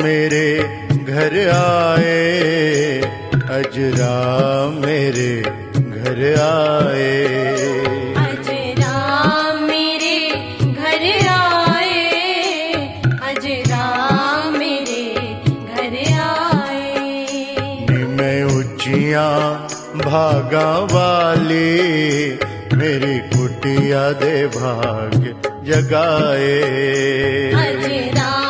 मेरे घर आए, अजरा मेरे घर आए। अजरा मेरे घर आए, अजरा मेरे घर आए। मैं ऊंचियां भागा वाली, मेरी कुटिया दे भाग जगाए। अजरा